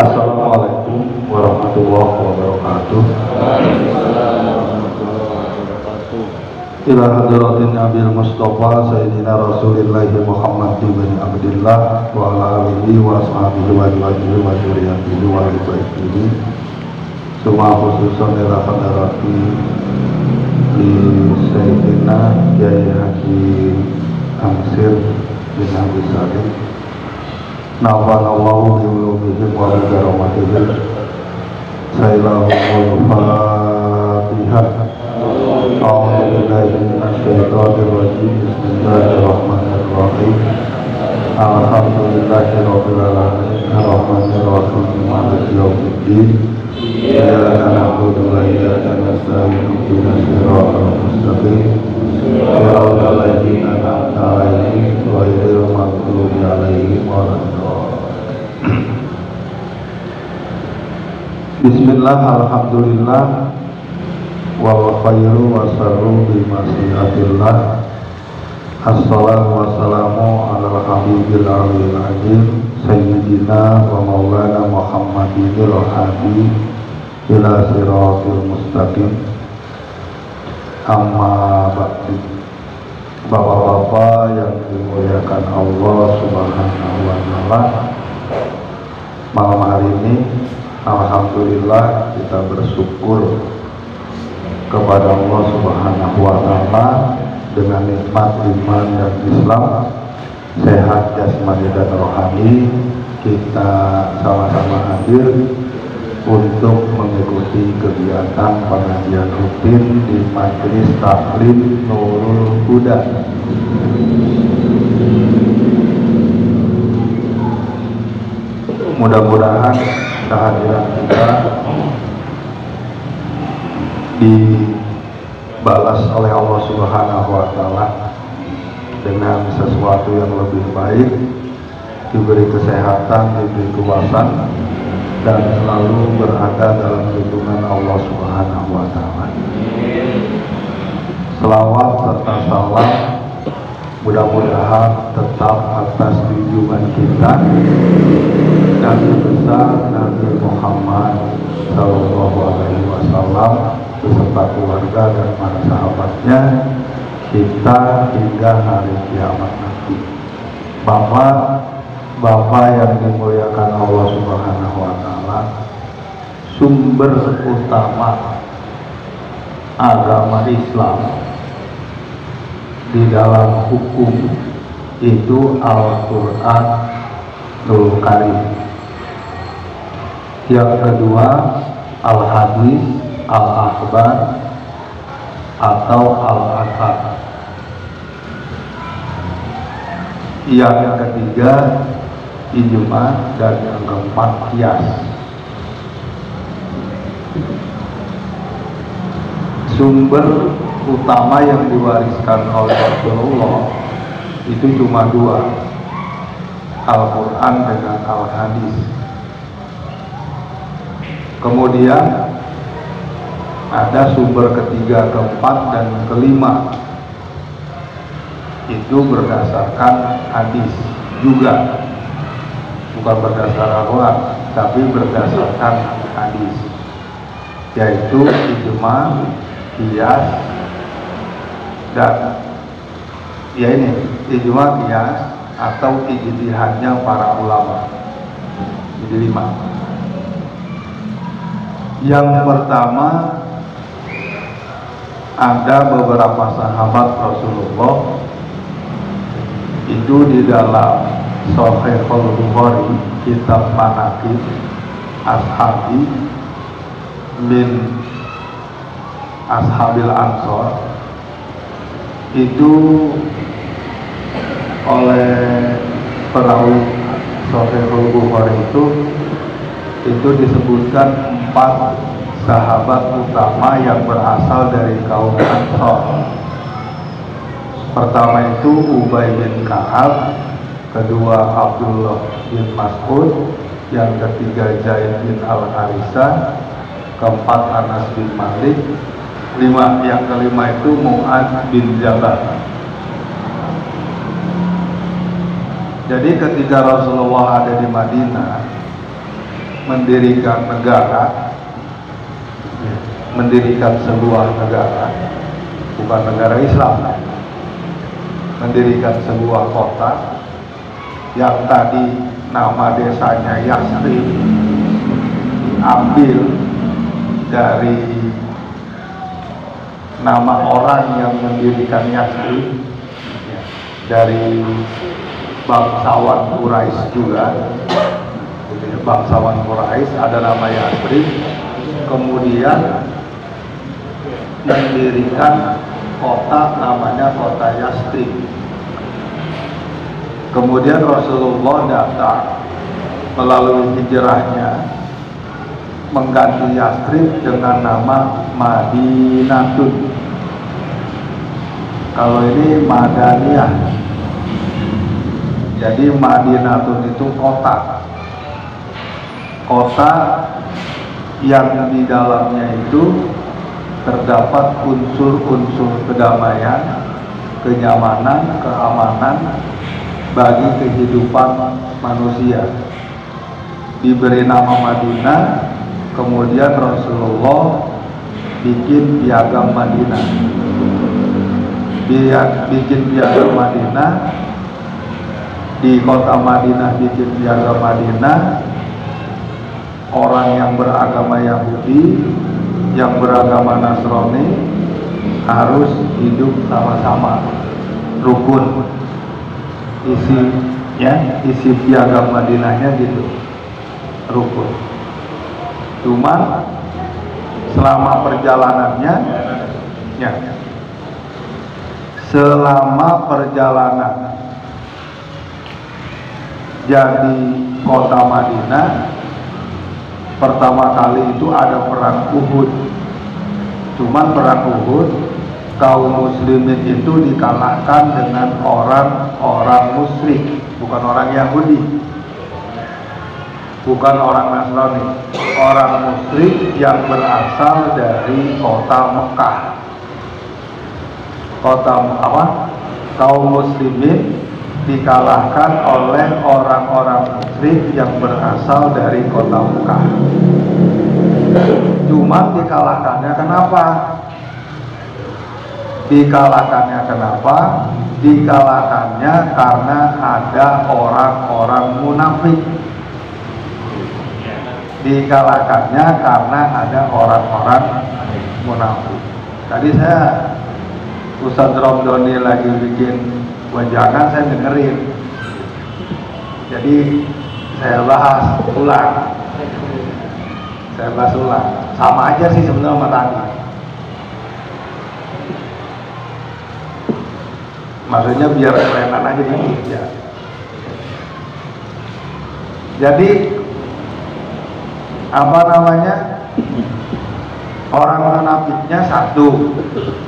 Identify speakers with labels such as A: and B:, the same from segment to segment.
A: Assalamualaikum warahmatullahi wabarakatuh. Ila hadratin Nabi Mustafa Sayyidina Rasulillah Muhammad bin Abdillah wa ala alihi wa ashabihi wa alihi wa dzurriyyatihi wa alihi. Semua khususan ila hadrati di Sayyidina Kiai Haji Amsir bin Abi Salim. Nafanallahu biulumihim wa bikaromatihi. Sayyidahumul Fatihah. A'udzubillahi minasyaitonirrajim. Bismillahirrahmanirrahim. Alhamdulillahirabbil alamin. Arrahmanirrahim. Maliki yaumiddin. Iyyaka na'budu wa iyyaka nasta'in. Ihdinas siratal mustaqim. Siratal ladzina an'amta 'alaihim ghairil maghdubi 'alaihim waladdallin. Bismillah, alhamdulillah, wal khairu wasarru bi masyiatillah. Assalatu wassalamu ala habibil alil azim sayyidina wa maulana Muhammadin al-hadi ila siratil mustaqim. Amma ba'du. Bapak-bapak yang dimuliakan Allah Subhanahu wa ta'ala, malam hari ini alhamdulillah kita bersyukur kepada Allah Subhanahu wa ta'ala dengan nikmat iman dan Islam, sehat jasmani dan rohani. Kita sama-sama hadir untuk mengikuti kegiatan pengajian rutin di Majelis Taklim Nurul Huda. Mudah-mudahan kehadiran kita dibalas oleh Allah Subhanahu wa ta'ala dengan sesuatu yang lebih baik, diberi kesehatan, diberi kuasa, dan selalu berada dalam lindungan Allah Subhanahu wa ta'ala. Selawat serta salam mudah-mudahan tetap atas junjungan kita dan besar Nabi Muhammad Sallallahu Alaihi Wasallam beserta keluarga dan para sahabatnya kita hingga hari kiamat nanti. Bapak yang dimuliakan Allah Subhanahu wa ta'ala, sumber utama agama Islam di dalam hukum itu Al-Qur'anul Karim. Yang kedua Al-Hadis, Al-Akhbar atau Al-Athar. Yang ketiga ijma, dan yang keempat qiyas. Sumber utama yang diwariskan oleh Rasulullah itu cuma dua, Al-Quran dengan Al-Hadis. Kemudian ada sumber ketiga, keempat, dan kelima, itu berdasarkan hadis juga, bukan berdasarkan Al-Quran, tapi berdasarkan hadis, yaitu ijma, qiyas, dan ya ini ijma, qiyas atau ijtihadnya para ulama. Jadi 5. Yang pertama, ada beberapa sahabat Rasulullah itu di dalam Sahihul Bukhari, kitab Manaqib Ashabi min Ashabil Ansor, itu oleh perawi Sahihul Bukhari itu disebutkan 4 sahabat utama yang berasal dari kaum Ansor. Pertama itu Ubay bin Ka'ab, kedua Abdullah bin Mas'ud, yang ketiga Zaid bin Al-Harithah, keempat Anas bin Malik, yang kelima itu Mu'adz bin Jabal. Jadi ketika Rasulullah ada di Madinah, mendirikan negara, mendirikan sebuah negara, bukan negara Islam, mendirikan sebuah kota yang tadi nama desanya Yasrib diambil dari nama orang yang mendirikan Yasrib, dari bangsawan Quraisy juga. Bangsawan Quraisy ada nama Yasrib, kemudian mendirikan kota namanya kota Yasrib. Kemudian Rasulullah datang melalui hijrahnya mengganti Yasrib dengan nama Madinatun. Kalau ini Madaniyah. Jadi Madinatun itu kota yang di dalamnya itu terdapat unsur-unsur kedamaian, kenyamanan, keamanan bagi kehidupan manusia. Diberi nama Madinah, kemudian Rasulullah bikin piagam Madinah. Dia bikin piagam Madinah, di kota Madinah bikin piagam Madinah. Orang yang beragama Yahudi, yang beragama Nasrani harus hidup sama-sama, rukun. Isi piagam Madinahnya gitu, rukun. Cuma selama perjalanannya, selama perjalanan jadi kota Madinah, pertama kali itu ada perang Uhud. Cuman perang Uhud kaum muslimin itu dikalahkan dengan orang-orang musyrik, bukan orang Yahudi, bukan orang Nasrani, orang musyrik yang berasal dari kota Mekah. Kaum muslimin dikalahkan oleh orang-orang musyrik yang berasal dari kota Mekah. Cuma dikalahkannya kenapa? Dikalahkannya karena ada orang-orang munafik. Dikalahkannya karena ada orang-orang munafik. Tadi saya Ustadz Romdoni lagi bikin wejangan, saya dengerin. Jadi saya bahas ulang. Sama aja sih sebenarnya sama tadi. Maksudnya biar kerenan aja dikit ya. Jadi orang munafiknya satu,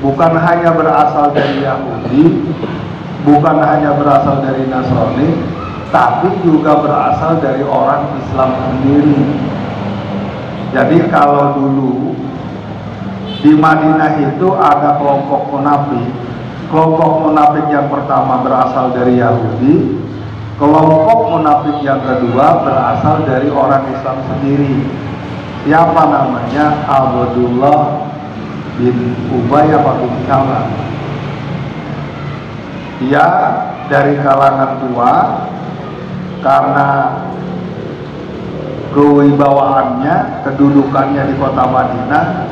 A: bukan hanya berasal dari Yahudi, bukan hanya berasal dari Nasrani, tapi juga berasal dari orang Islam sendiri. Jadi kalau dulu di Madinah itu ada kelompok munafik. Kelompok munafik yang pertama berasal dari Yahudi, kelompok munafik yang kedua berasal dari orang Islam sendiri. Siapa namanya? Abdullah bin Ubay bin Salul. Dia dari kalangan tua karena kewibawaannya, kedudukannya di kota Madinah,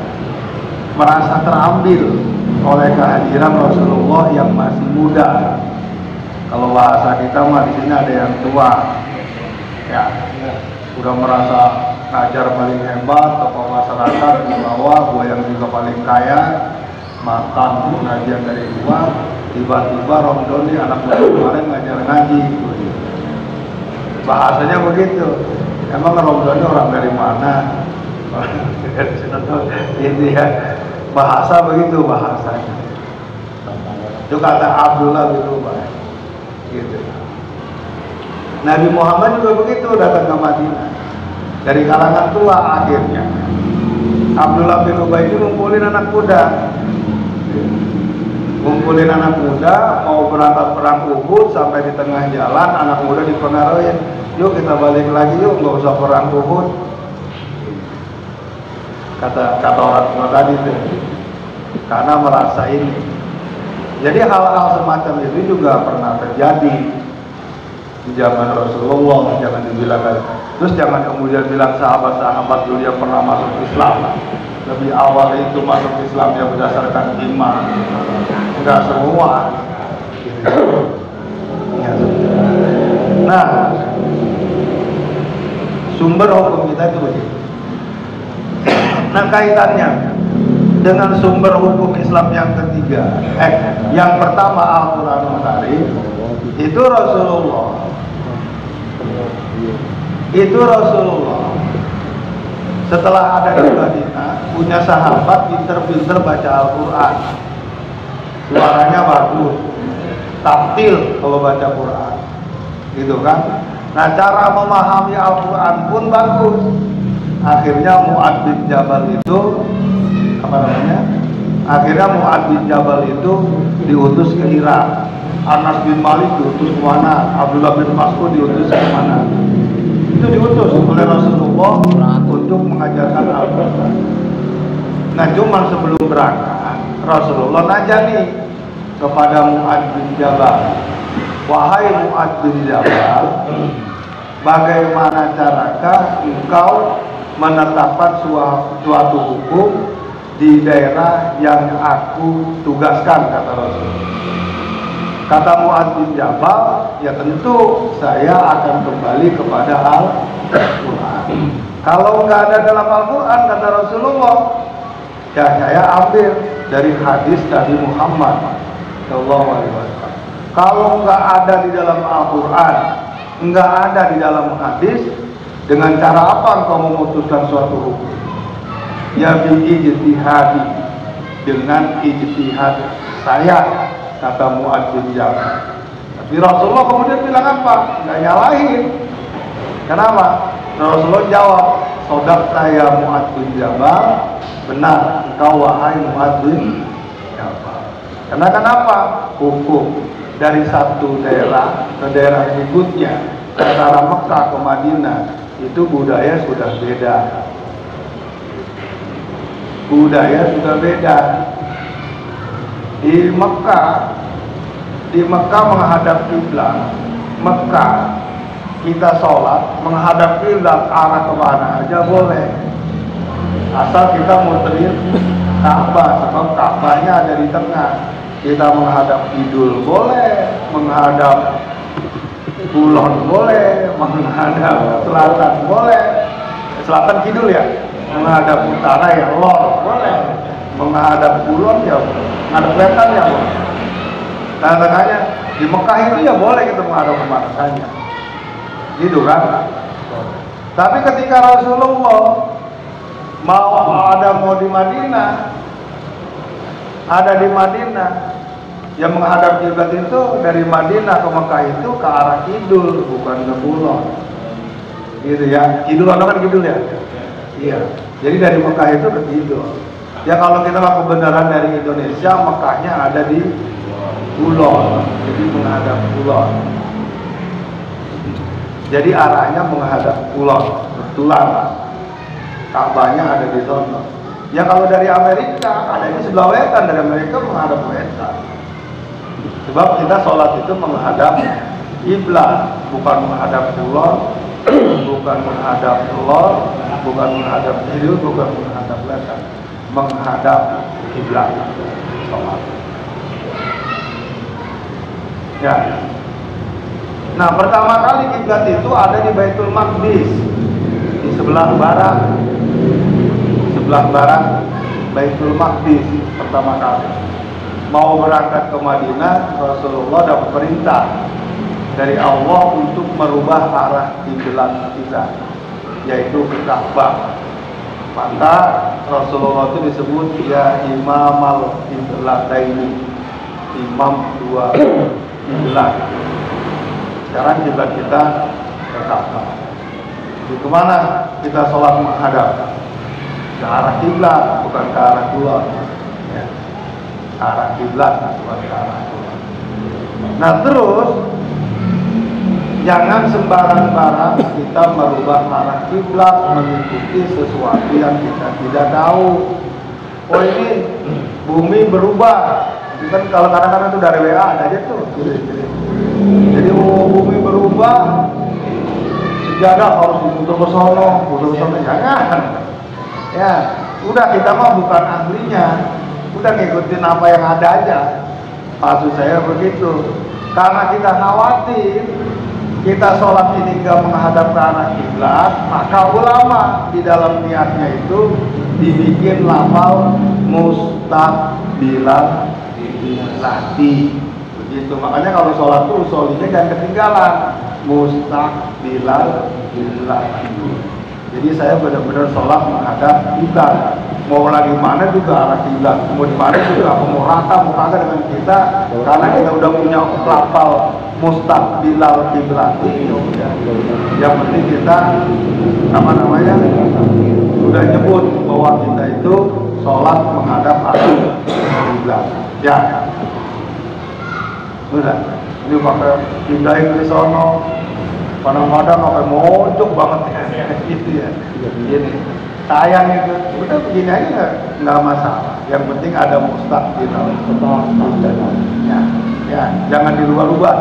A: merasa terambil oleh kehadiran Rasulullah yang masih muda. Kalau bahasa kita mah di sini ada yang tua, ya, udah merasa ngajar paling hebat, tokoh masyarakat di bawah, gua yang juga paling kaya, makan pengajian dari luar, tiba-tiba Romdoni anak muda kemarin ngajar ngaji. Bahasanya begitu. Emang Romdoni orang dari mana? Ini ya, bahasa begitu bahasanya. Itu kata Abdullah bin Ubay. Gitu. Nabi Muhammad juga begitu, datang ke Madinah dari kalangan tua. Akhirnya Abdullah bin Ubay itu ngumpulin anak muda, mau berangkat perang Uhud. Sampai di tengah jalan anak muda dipengaruhin, yuk kita balik lagi yuk, nggak usah perang Uhud, kata orang tua tadi itu, karena merasa ini. Jadi hal-hal semacam itu juga pernah terjadi di zaman Rasulullah. Jangan dibilang, terus jangan kemudian bilang sahabat-sahabat dulu yang pernah masuk Islam lebih awal itu masuk Islam yang berdasarkan iman. Enggak semua. Nah, sumber hukum kita itu begitu. Nah, kaitannya dengan sumber hukum Islam yang ketiga, yang pertama Al-Quranul Karim, itu Rasulullah setelah ada di Madinah punya sahabat pinter-pinter baca Al-Quran, suaranya bagus, taktil kalau baca Quran, gitu kan. Nah, cara memahami Al-Quran pun bagus. Akhirnya Mu'adz bin Jabal itu diutus ke Irak. Anas bin Malik diutus ke mana? Abdullah bin Mas'ud diutus ke mana? Itu diutus oleh Rasulullah untuk mengajarkan Al-Quran. Nah, cuma sebelum berangkat Rasulullah nanya nih kepada Mu'adz bin Jabal, wahai Mu'adz bin Jabal, bagaimana carakah engkau menetapkan suatu hukum di daerah yang aku tugaskan, kata Rasul. Kata Mu'adz bin Jabal, ya tentu saya akan kembali kepada Al-Quran. Kalau nggak ada dalam Al-Quran, kata Rasulullah, ya saya ambil dari hadis Nabi Muhammad Sallallahu Alaihi Wasallam. Kalau nggak ada di dalam Al-Quran, nggak ada di dalam hadis, dengan cara apa engkau memutuskan suatu hukum? Ya ijtihadi, dengan ijtihad saya, kata Mu'adz bin Jabal. Tapi Rasulullah kemudian bilang apa? Nggak nyalahin. Kenapa? Rasulullah jawab, sodaqta ya Mu'adz bin Jabal, benar engkau wahai Mu'adz bin Jabal. Karena kenapa? Hukum dari satu daerah ke daerah berikutnya, antara Mekah ke Madinah, itu budaya sudah beda. Di Mekah menghadap kiblat. Mekah kita sholat menghadap kiblat, arah kemana aja boleh, asal kita muterin Ka'bah, sebab Ka'bahnya ada di tengah. Kita menghadap kidul boleh, menghadap kulon boleh, menghadap selatan boleh, selatan kidul ya, menghadap utara ya lor boleh, menghadap kulon ya, menghadap wetan ya boleh. Tanda-tandanya di Mekah itu ya boleh kita menghadap kemana saja, gitu kan. Tapi ketika Rasulullah mau di Madinah, yang menghadap kiblat itu dari Madinah ke Mekah itu ke arah kidul, bukan ke kulon, gitu ya. Kidul kan kidul ya, iya. Jadi dari Mekah itu ke kidul. Ya kalau kita mau kebenaran dari Indonesia, Mekahnya ada di kulon, jadi menghadap kulon. Jadi arahnya menghadap kulon, betulan. Ka'bahnya ada di sana. Ya kalau dari Amerika, ada di sebelah wetan, dari Amerika menghadap wetan. Sebab kita sholat itu menghadap kiblat, bukan menghadap kulon, bukan menghadap lor, bukan menghadap kidul, bukan menghadap wetan, menghadap kiblat sholat. Ya. Nah, pertama kali kiblat itu ada di Baitul Maqdis, di sebelah barat Baitul Maqdis pertama kali. Mau berangkat ke Madinah, Rasulullah dapat perintah dari Allah untuk merubah arah kiblat kita, yaitu ke Ka'bah. Maka Rasulullah itu disebut ya Imamal Qiblataini, imam dua kiblat. Sekarang kiblat kita ke Ka'bah. Di kemana kita sholat menghadap? Ke arah kiblat, bukan ke arah kulon. Ya. Ke arah kiblat, bukan ke arah kulon. Nah terus Jangan sembarang-barang kita merubah arah kiblat mengikuti sesuatu yang kita tidak tahu. Oh ini bumi berubah, kan kalau kadang-kadang tuh dari WA ada aja tuh. Jadi bumi berubah, sejadah harus diputar ke sono, jangan. Ya, udah kita mah bukan ahlinya, udah ngikutin apa yang ada aja. Maksud saya begitu, karena kita khawatir kita sholat ini nggak menghadap ke arah kiblat, maka ulama di dalam niatnya itu dibikin lafal mustaqbilal kiblati. Begitu, makanya kalau sholat tuh usolnya jangan ketinggalan, mustaqbilal kiblati. Jadi saya benar-benar sholat menghadap kiblat. Mau lagi mana juga arah kiblat, mau di mana juga, mau rata mau kagak dengan kita, karena kita udah punya lafal mustaqbilal kiblati. Yang penting kita sudah nyebut bahwa kita itu sholat menghadap arah kiblat. Ya, udah. Ini pakai pindahin ke sono, kadang-kadang sampai mojok banget gitu ya. Gini, sayang itu, udah begini aja nggak masalah. Yang penting ada mustaqbilal. Ya, jangan dirubah-rubah.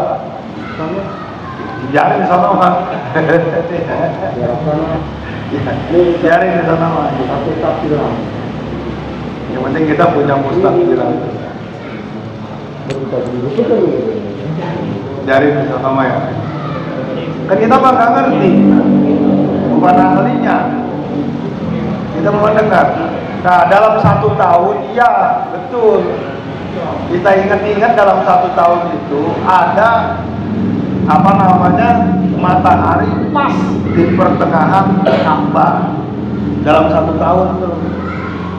A: Biarin di sana mah. Biarin di sana mah. Yang penting kita punya mustaqbilal. Biarin di sana mah ya. Kan kita mah nggak ngerti, bukan ahlinya. Kita mau dengar. Nah, dalam 1 tahun, ya betul. Kita ingat-ingat dalam 1 tahun itu ada matahari pas di pertengahan Ka'bah. Dalam 1 tahun itu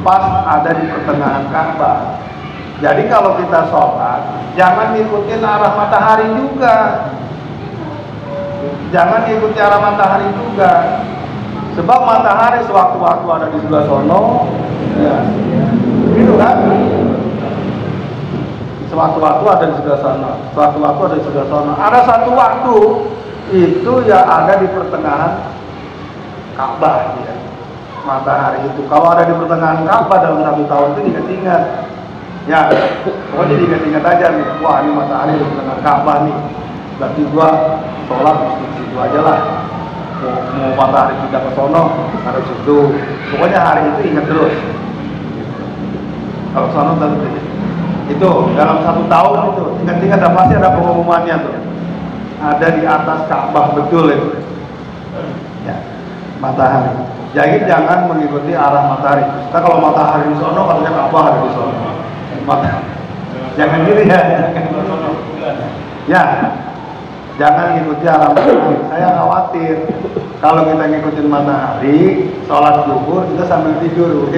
A: pas ada di pertengahan Ka'bah. Jadi kalau kita sholat jangan ngikutin arah matahari juga. Jangan ikuti arah matahari juga. Sebab matahari sewaktu-waktu ada di sebelah sono, ya. Gitu kan? Sewaktu-waktu ada di sebelah sana, sewaktu-waktu ada di sebelah sana. Ada satu waktu itu ya ada di pertengahan Ka'bah, ya. Matahari itu. Kalau ada di pertengahan Ka'bah dalam 1 tahun itu diingat-ingat. Ya, pokoknya diingat-ingat aja nih. Wah, ini matahari di pertengahan Ka'bah nih. Berarti gua sholat di situ aja lah. Mau matahari pindah ke sono, harus situ. Pokoknya hari itu ingat terus. Kalau sono tadi itu dalam 1 tahun itu ingat-ingat pasti ada pengumumannya tuh. Ada di atas Ka'bah betul itu. Ya, matahari. Jadi jangan mengikuti arah matahari. Kita kalau matahari di sono, katanya Ka'bah ada di sono. Jangan gitu ya. Ya. Jangan ngikuti arah matahari. Saya khawatir kalau kita ngikutin matahari, sholat zuhur kita sambil tidur.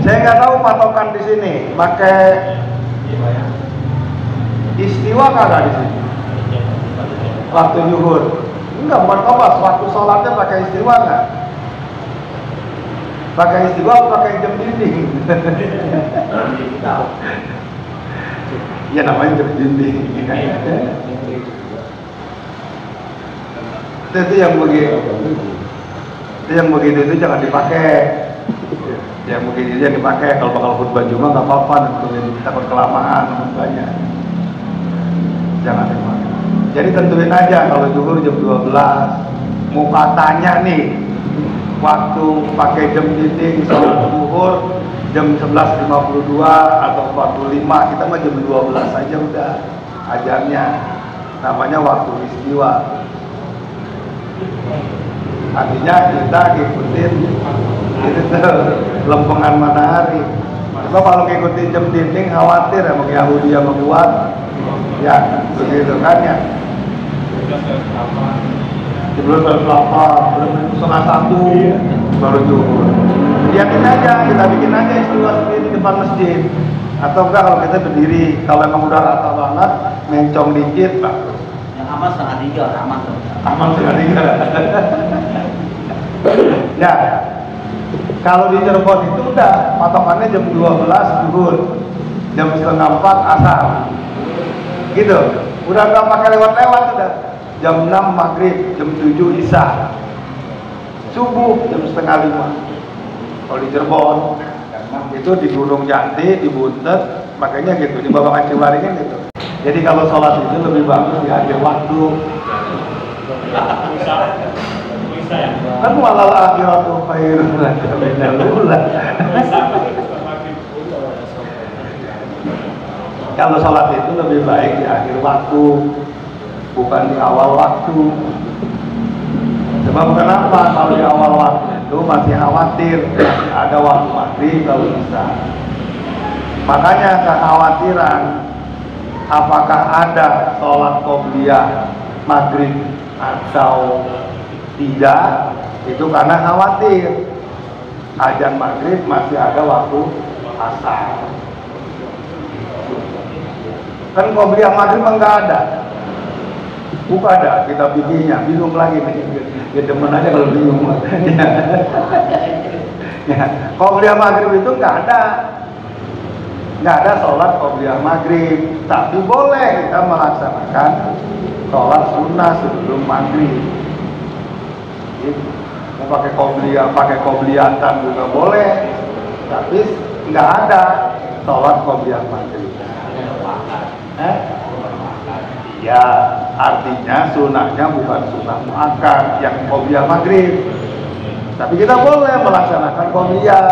A: Saya nggak tahu patokan di sini pakai istiwa kagak di sini. Waktu zuhur. Enggak, bukan kopas. Waktu sholatnya pakai istiwa nggak? Pakai istiwa atau pakai jam dinding? Ya namanya jam dinding. Itu yang begitu. Itu yang begitu itu jangan dipakai. Yang begitu itu jangan dipakai. Kalau bakal khutbah Jumat nggak apa-apa, tentuin takut kelamaan khutbahnya. Jangan dipakai. Jadi tentuin aja kalau zuhur jam 12. Mau katanya nih waktu pakai jam dinding sholat zuhur jam 11.52 atau 45, kita mah jam 12 aja udah ajarnya. Namanya waktu istiwa. Artinya kita ngikutin itu lempengan matahari. Coba kalau ngikutin jam dinding khawatir ya mau Yahudi yang membuat ya begitu kan ya. Sebelum berkelapa, belum 12:30 baru zuhur. Lihatin aja, kita bikin aja istiwa sendiri di depan masjid. Atau enggak kalau kita berdiri, kalau emang udah rata banget, mencong dikit, bagus.
B: Yang aman 2:30, aman tuh.
A: Aman 2:30. Ya. Kalau di Cirebon itu udah patokannya jam 12 zuhur, jam setengah 4 asar, gitu. Udah nggak pakai lewat-lewat, udah jam 6 maghrib, jam 7 isya, subuh jam setengah 5. Kalau di Cirebon itu di Gunung Jati, di Buntet, makanya gitu, di bawah Ciwaringin gitu. Jadi kalau sholat itu lebih bagus di akhir waktu. Kan walal akhiratu khairun laka minal ula. Kalau sholat itu lebih baik di akhir waktu, bukan di awal waktu. Sebab kenapa? Kalau di awal waktu itu masih khawatir, masih ada waktu maghrib kalau bisa. Makanya kekhawatiran apakah ada sholat qobliyah maghrib atau tidak, itu karena khawatir azan maghrib masih ada waktu asar. Kan qobliyah maghrib enggak ada, bukan ada, kita bikinnya bingung lagi nih. Ya demen aja kalau bingung. Ya, qobliyah maghrib itu enggak ada sholat qobliyah maghrib, tapi boleh kita melaksanakan sholat sunnah sebelum maghrib. Mau pakai qobliyatan juga boleh, tapi nggak ada sholat qobliyah maghrib. Ya, artinya sunnahnya bukan sunnah muakkad yang qobliyah maghrib, tapi kita boleh melaksanakan qobliyah.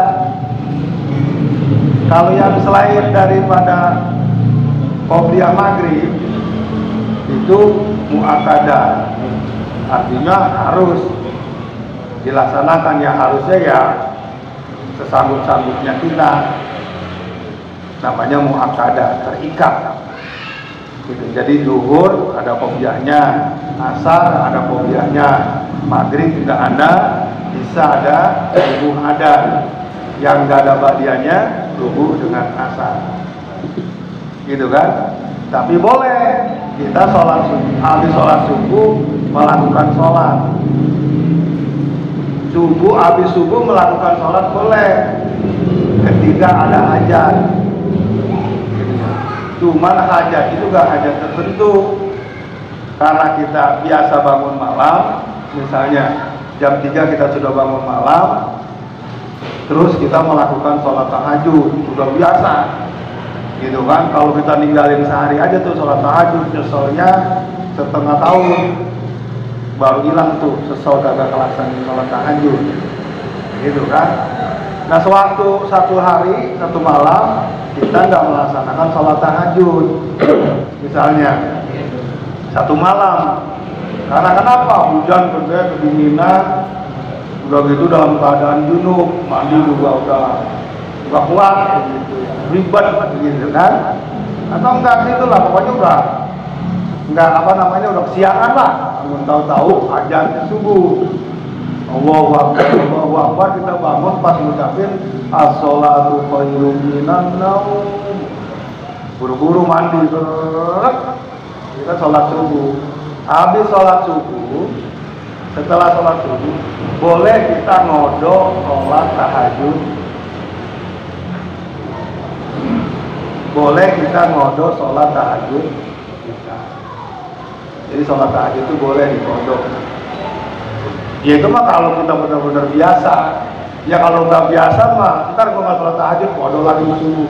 A: Kalau yang selain daripada qobliyah maghrib itu muakkadah, artinya harus dilaksanakan, ya harusnya ya sesanggup-sanggupnya kita, namanya muakkadah, terikat gitu. Jadi zuhur ada qobliyahnya, asar ada qobliyahnya, maghrib juga ada, isya ada, subuh ada. Yang nggak ada ba'diyahnya subuh dengan asar, gitu kan? Tapi boleh kita habis sholat subuh melakukan sholat subuh, habis subuh melakukan sholat boleh ketika ada hajat. Cuman hajat itu gak hajat tertentu, karena kita biasa bangun malam, misalnya jam 3 kita sudah bangun malam, terus kita melakukan sholat tahajud, sudah biasa gitu kan. Kalau kita ninggalin sehari aja tuh sholat tahajud, nyeselnya setengah tahun baru hilang tuh, sesal kagak kelaksanain sholat tahajud gitu kan. Nah, satu hari, satu malam kita nggak melaksanakan sholat tahajud misalnya satu malam, karena kenapa? Hujan gede, kedinginan, udah gitu dalam keadaan junub, mandi juga udah kuat gitu, ribet gitu kan. Atau enggak gitu lah, pokoknya udah udah kesiangan lah, tahu-tahu azan subuh, Allahu Akbar, kita bangun pas ngucapin as-sholatu khairun minan naum, buru-buru mandi, kita sholat subuh. Habis sholat subuh, setelah sholat subuh boleh kita ngodok sholat tahajud, boleh kita ngodok sholat tahajud kita. Jadi sholat tahajud itu boleh dikodok. Ya itu mah kalau kita benar-benar biasa. Ya kalau nggak biasa mah ntar kalau nggak sholat tahajud kodok lagi subuh.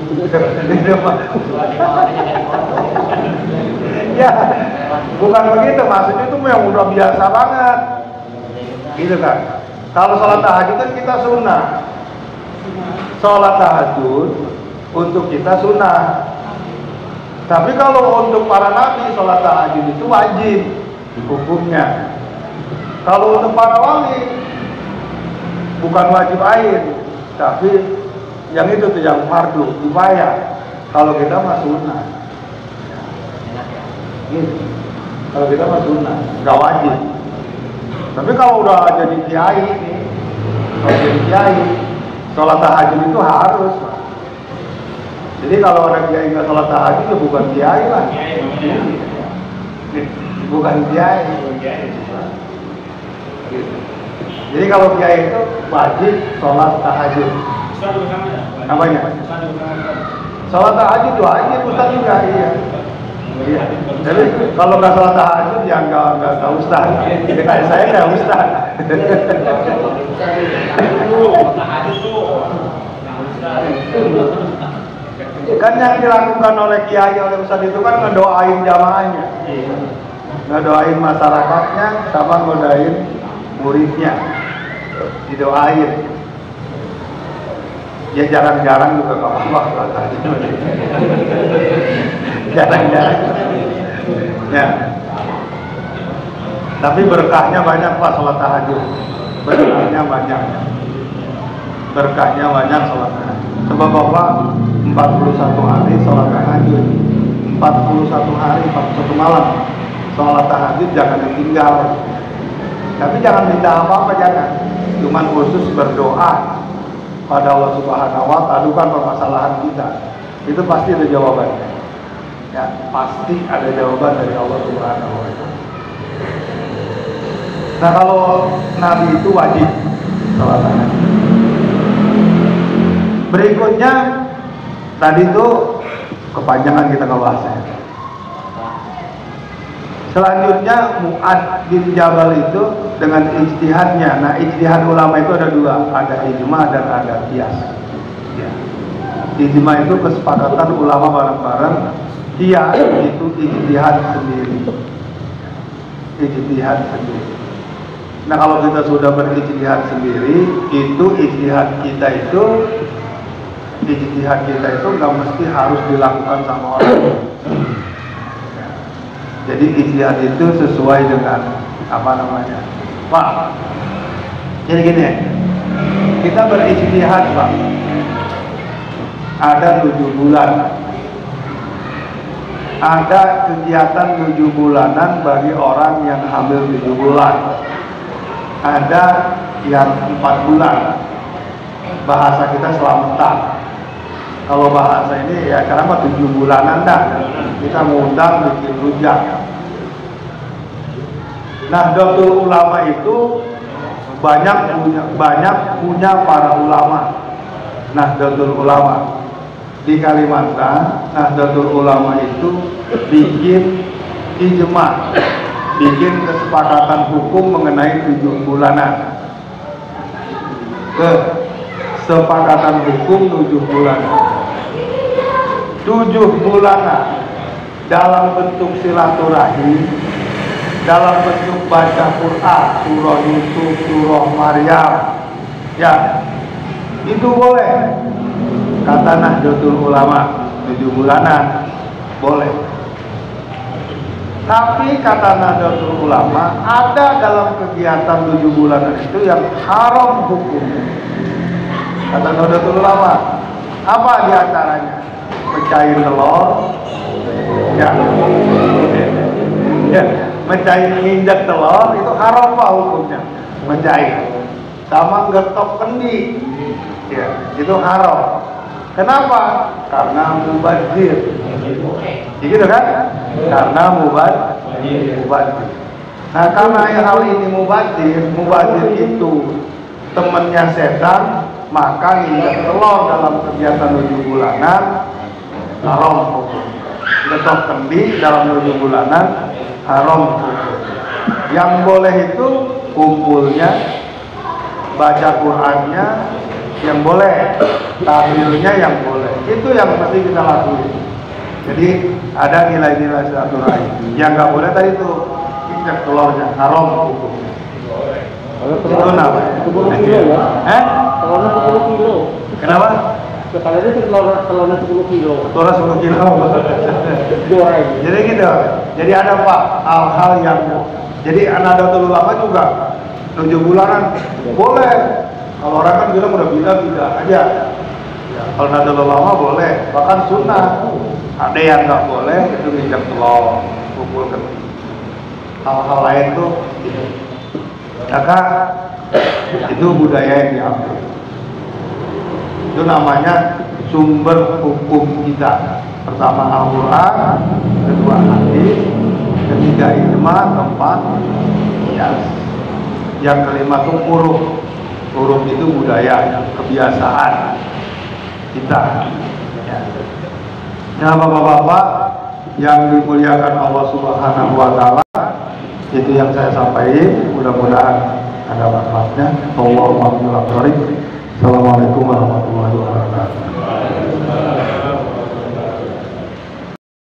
A: Ya bukan begitu, maksudnya itu yang udah biasa banget gitu kan. Kalau sholat tahajud kan kita sunnah, sholat tahajud untuk kita sunnah. Tapi kalau untuk para nabi sholat tahajud itu wajib hukumnya. Kalau untuk para wali bukan wajib ain, tapi yang itu tuh yang fardu kifayah. Kalau kita mah sunnah gitu. Kalau kita mah sunnah, nggak wajib. Tapi kalau udah jadi kiai nih, kalau jadi kiai, sholat tahajud itu harus, Pak. Jadi kalau orang kiai nggak sholat tahajud, ya bukan kiai lah. Bukan kiai. Gitu. Jadi kalau kiai itu wajib sholat tahajud. Apanya? Sholat tahajud wajib, Ustaz juga, iya. Iya. Jadi kalau nggak sholat tahajud ya nggak Ustaz. Jadi kayak saya nggak Ustaz. Kan yang dilakukan oleh kiai oleh Ustaz itu kan ngedoain jamaahnya, ngedoain masyarakatnya, sama ngedoain muridnya, didoain. Ya jarang-jarang juga nggak apa-apa. Jarang-jarang. Ya. Tapi berkahnya banyak Pak sholat tahajud. Berkahnya banyak. Berkahnya banyak sholat tahajud. Coba Bapak 41 hari sholat tahajud. 41 hari, 41 malam sholat tahajud jangan ditinggal. Tapi jangan minta apa-apa, jangan. Cuman khusus berdoa pada Allah Subhanahu wa Ta'ala, adukan permasalahan kita. Itu pasti ada jawabannya. Ya, pasti ada jawaban dari Allah Subhanahu wa Ta'ala. Nah, kalau Nabi itu wajib sholat tahajud. Berikutnya tadi itu kepanjangan kita ngebahasnya. Selanjutnya Mu'ad bin Jabal itu dengan ijtihadnya. Nah, ijtihad ulama itu ada dua, ada ijma dan ada qiyas. Ya. Ijma itu kesepakatan ulama bareng-bareng, qiyas itu ijtihad sendiri. Ijtihad sendiri. Nah, kalau kita sudah berijtihad sendiri, itu ijtihad kita itu nggak mesti harus dilakukan sama orang. Jadi ijtihad itu sesuai dengan apa namanya, Pak. Jadi gini, kita berijtihad Pak. Ada 7 bulan. Ada kegiatan 7 bulanan bagi orang yang hamil 7 bulan. Ada yang 4 bulan. Bahasa kita selamatan. Kalau bahasa ini ya sekarang mah 7 bulanan dah. Kita ngundang bikin rujak. Nahdlatul Ulama itu banyak punya para ulama. Nahdlatul Ulama di Kalimantan, Nahdlatul Ulama itu bikin ijma, bikin kesepakatan hukum mengenai 7 bulanan. Kesepakatan hukum 7 bulanan. 7 bulanan dalam bentuk silaturahim, dalam bentuk baca Quran, surah Yusuf, surah Maryam, ya itu boleh. Kata Nahdlatul Ulama 7 bulanan boleh. Tapi kata Nahdlatul Ulama ada dalam kegiatan 7 bulanan itu yang haram hukumnya. Kata Nahdlatul Ulama, apa diantaranya? Mecahin telur, ya, mecahin nginjak telur itu haram Pak hukumnya. Mecahin sama ngetok kendi, ya, itu haram. Kenapa? Karena mubazir. Gitu kan? Karena mubazir. Nah, karena hal ini mubazir itu temannya setan, maka nginjak telur dalam kegiatan 7 bulanan haram hukum. Ngetok kendi dalam 7 bulanan haram hukum. Yang boleh itu kumpulnya, baca Qur'annya yang boleh, tahlilnya yang boleh. Itu yang mesti kita lakuin. Jadi ada nilai-nilai silaturahim. Yang nggak boleh tadi itu injak telurnya, haram hukum. Itu namanya.
C: 10 kilo ya? Telurnya 10 kilo.
A: Kenapa?
C: Sekalian itu telurnya 10 kilo.
A: Telurnya 10 kilo. Jadi gitu. Jadi ada Pak hal-hal yang jadi Nahdlatul Ulama juga 7 bulanan boleh. Kalau orang kan bilang udah bilang aja. Ya, kalau Nahdlatul Ulama boleh, bahkan sunnah. Ada yang nggak boleh itu nginjak telur, kumpul kendi. Hal-hal lain tuh gitu. Maka itu budaya yang diambil. Itu namanya sumber hukum kita. Pertama Al-Quran, kedua hadis, ketiga ijma, keempat qiyas. yang kelima itu uruf. Uruf itu budaya, kebiasaan kita. Ya. Nah, bapak-bapak yang dimuliakan Allah Subhanahu wa Ta'ala, itu yang saya sampaikan. Mudah-mudahan ada manfaatnya. Assalamualaikum warahmatullahi wabarakatuh.